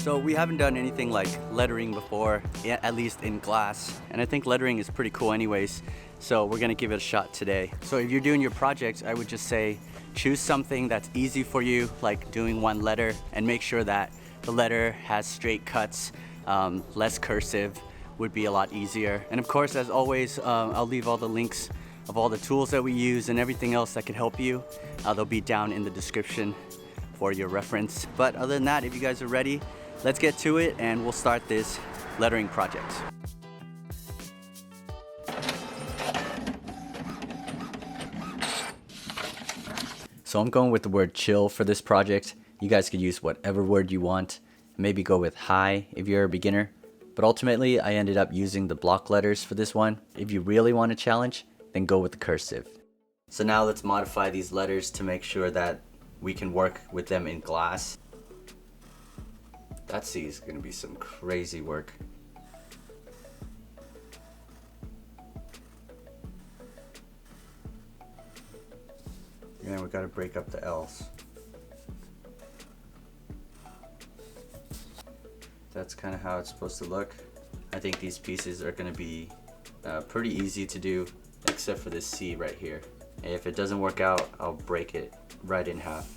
So we haven't done anything like lettering before, at least in glass, and I think lettering is pretty cool anyways, so we're gonna give it a shot today. So if you're doing your projects, I would just say choose something that's easy for you, like doing one letter, and make sure that the letter has straight cuts, less cursive would be a lot easier. And of course, as always, I'll leave all the links of all the tools that we use and everything else that could help you. They'll be down in the description for your reference. But other than that, if you guys are ready, let's get to it and we'll start this lettering project. So I'm going with the word chill for this project. You guys could use whatever word you want. Maybe go with high if you're a beginner. But ultimately, I ended up using the block letters for this one. If you really want a challenge, then go with the cursive. So now let's modify these letters to make sure that we can work with them in glass. That C is going to be some crazy work. And we got to break up the L's. That's kind of how it's supposed to look. I think these pieces are going to be pretty easy to do, except for this C right here. And if it doesn't work out, I'll break it right in half.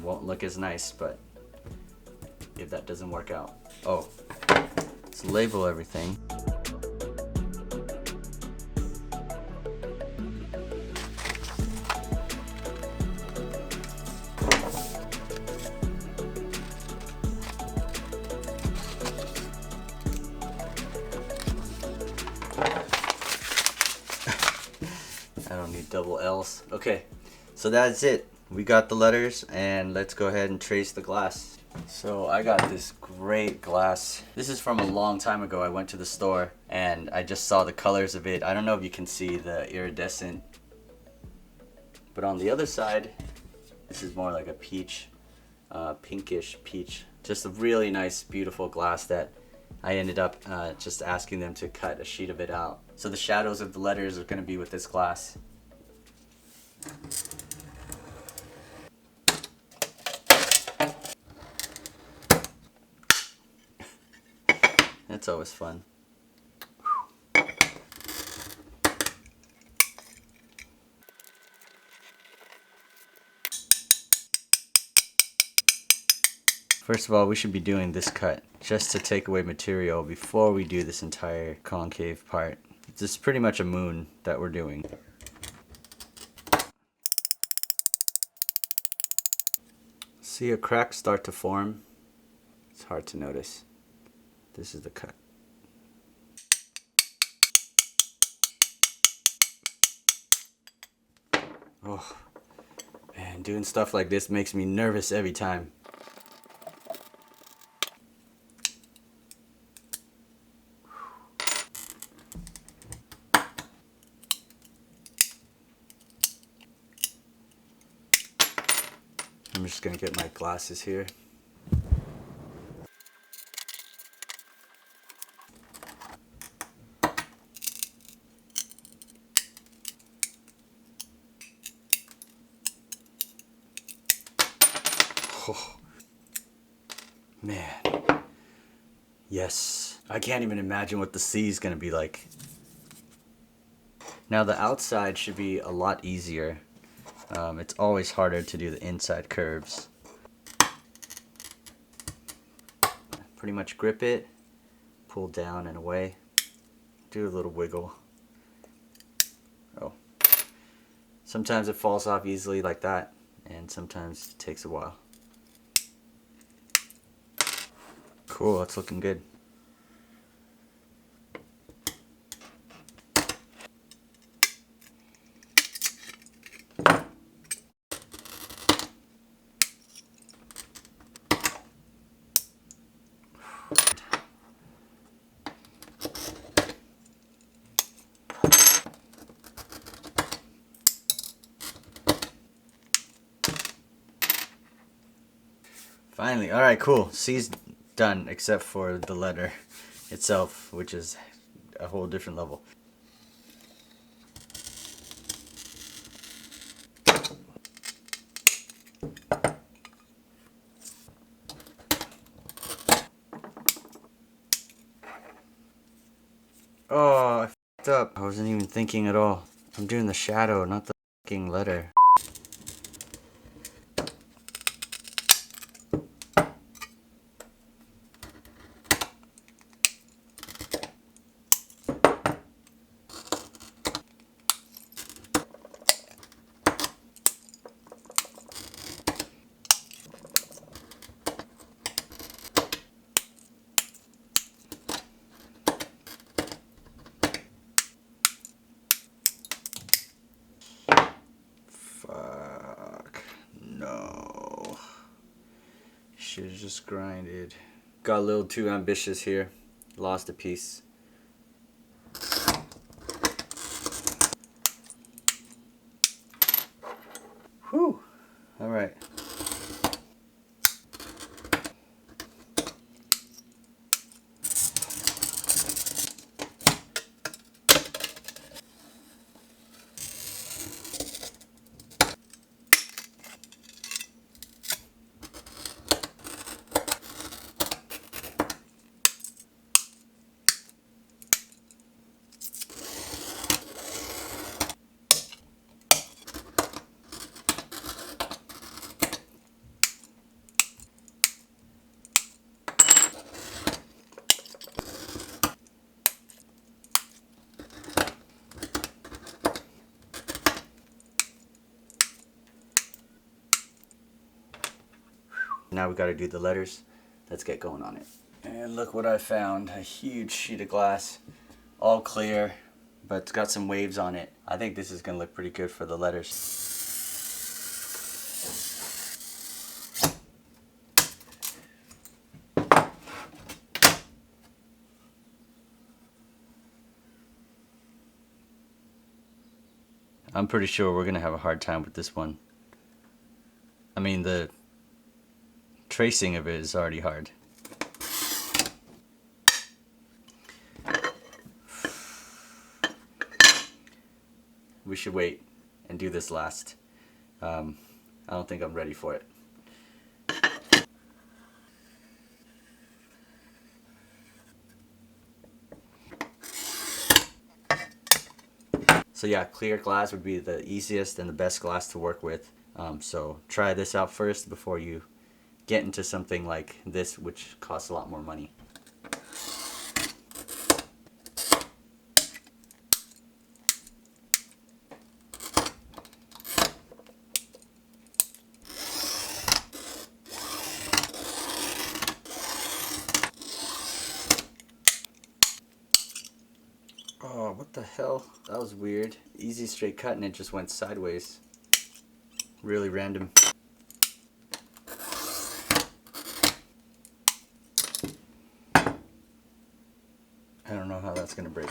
Won't look as nice, but if that doesn't work out. Oh, let's label everything. I don't need double L's. Okay, so that's it. We got the letters and let's go ahead and trace the glass. So I got this great glass. This is from a long time ago. I went to the store and I just saw the colors of it. I don't know if you can see the iridescent, but on the other side, this is more like a peach, pinkish peach. Just a really nice, beautiful glass that I ended up just asking them to cut a sheet of it out. So the shadows of the letters are going to be with this glass. That's always fun. First of all, we should be doing this cut just to take away material before we do this entire concave part. This is pretty much a moon that we're doing. See a crack start to form? It's hard to notice. This is the cut. Oh, man, doing stuff like this makes me nervous every time. I'm just gonna get my glasses here. Oh, man. Yes. I can't even imagine what the C is gonna be like. Now the outside should be a lot easier. It's always harder to do the inside curves. Pretty much grip it, pull down and away, do a little wiggle. Oh, sometimes it falls off easily like that, and sometimes it takes a while. Cool, that's looking good. Finally, alright, cool. C's done, except for the letter itself, which is a whole different level. Oh, I f***ed up. I wasn't even thinking at all. I'm doing the shadow, not the f***ing letter. Fuck. No. Should've just grinded. Got a little too ambitious here. Lost a piece. Whew. Alright. Now we gotta do the letters. Let's get going on it. And look what I found. A huge sheet of glass. All clear, but it's got some waves on it. I think this is gonna look pretty good for the letters. I'm pretty sure we're gonna have a hard time with this one. I mean, the tracing of it is already hard. We should wait and do this last. I don't think I'm ready for it. So yeah, clear glass would be the easiest and the best glass to work with. So try this out first before you get into something like this, which costs a lot more money. Oh, what the hell? That was weird. Easy straight cut and it just went sideways. Really random. I don't know how that's gonna break.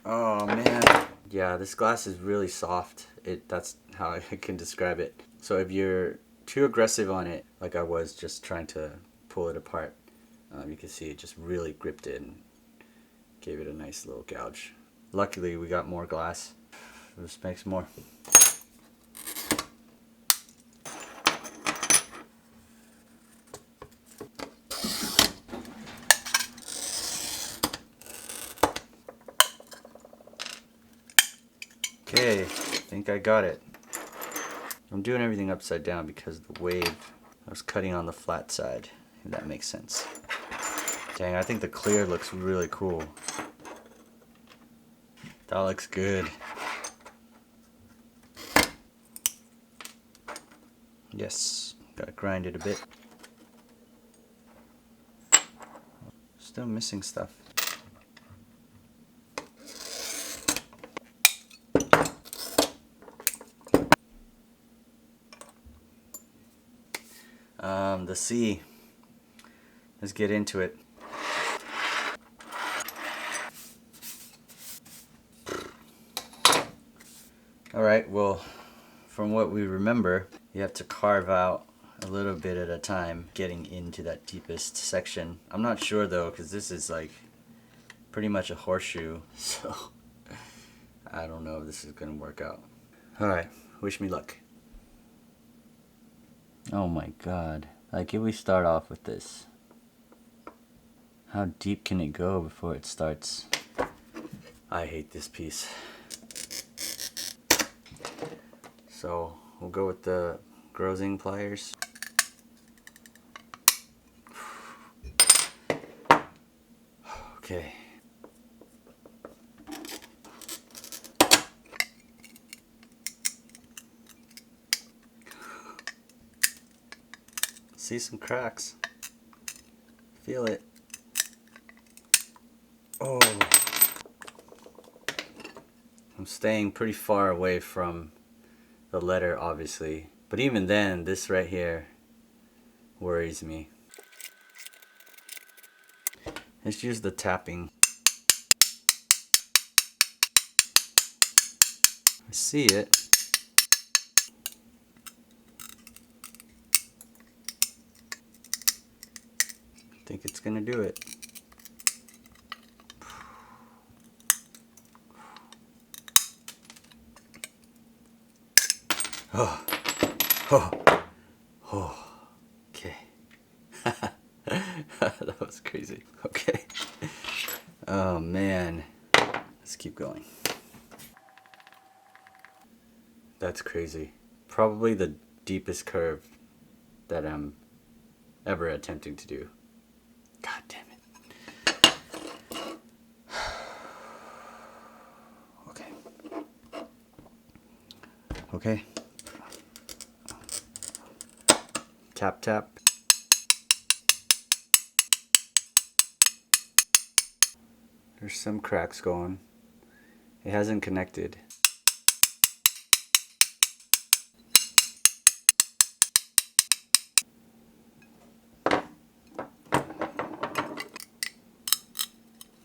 Oh man. Yeah, this glass is really soft. That's how I can describe it. So if you're too aggressive on it, like I was just trying to pull it apart, you can see it just really gripped it and gave it a nice little gouge. Luckily we got more glass. This makes more. Okay, I think I got it. I'm doing everything upside down because of the wave. I was cutting on the flat side, if that makes sense. Dang, I think the clear looks really cool. That looks good. Yes, gotta grind it a bit. Still missing stuff. The C. Let's get into it. Alright, well, from what we remember, you have to carve out a little bit at a time, getting into that deepest section. I'm not sure though, because this is like pretty much a horseshoe, so I don't know if this is gonna work out. Alright, wish me luck. Oh my god. Like, if we start off with this, How deep can it go before it starts? I hate this piece. So we'll go with the Grozing pliers. Okay. See some cracks. Feel it. Oh. I'm staying pretty far away from the letter, obviously. But even then, this right here worries me. Let's use the tapping. I see it. I think it's gonna do it. Oh, oh, oh, okay. That was crazy. Okay. Oh man. Let's keep going. That's crazy. Probably the deepest curve that I'm ever attempting to do. God damn it. Okay. Okay. Tap, tap. There's some cracks going. It hasn't connected.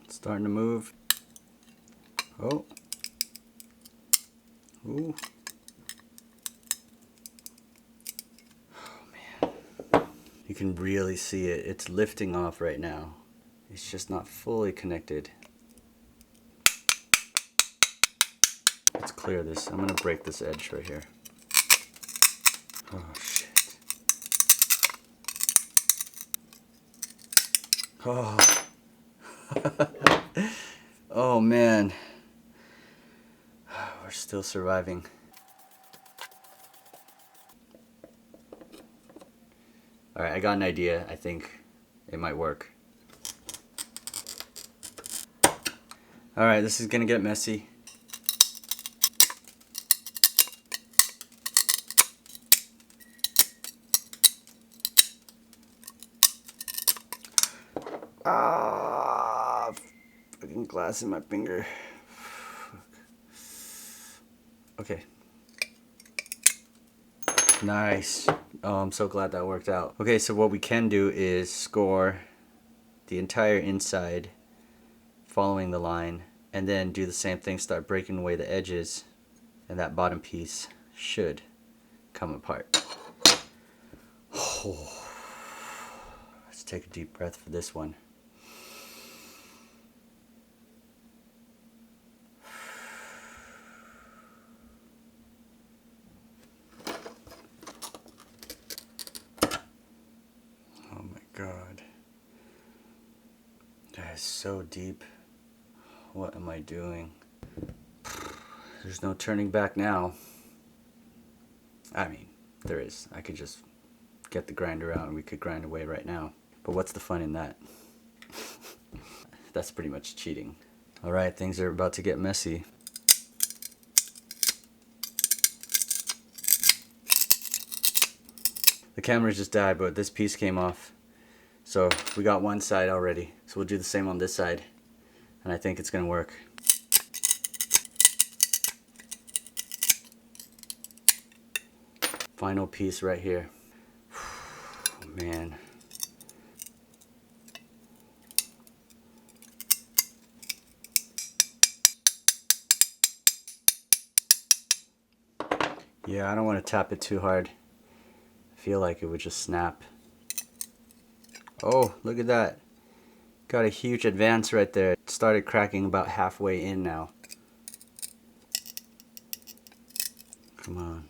It's starting to move. Oh. Ooh. Oh man. You can really see it. It's lifting off right now. It's just not fully connected. Let's clear this. I'm gonna break this edge right here. Oh shit. Oh. Oh man. We're still surviving. Alright, I got an idea. I think it might work. Alright, this is gonna get messy. Ah, fucking glass in my finger. Okay. Nice. Oh, I'm so glad that worked out. Okay, so what we can do is score the entire inside following the line, and then do the same thing, start breaking away the edges, and that bottom piece should come apart. Oh. Let's take a deep breath for this one. Oh my God. That is so deep. What am I doing? There's no turning back now. I mean, there is. I could just get the grinder out and we could grind away right now. But what's the fun in that? That's pretty much cheating. Alright, things are about to get messy. The camera just died, but this piece came off. So we got one side already. So we'll do the same on this side. And I think it's gonna work. Final piece right here. Man. Yeah, I don't want to tap it too hard. I feel like it would just snap. Oh, look at that. Got a huge advance right there. It started cracking about halfway in now. Come on.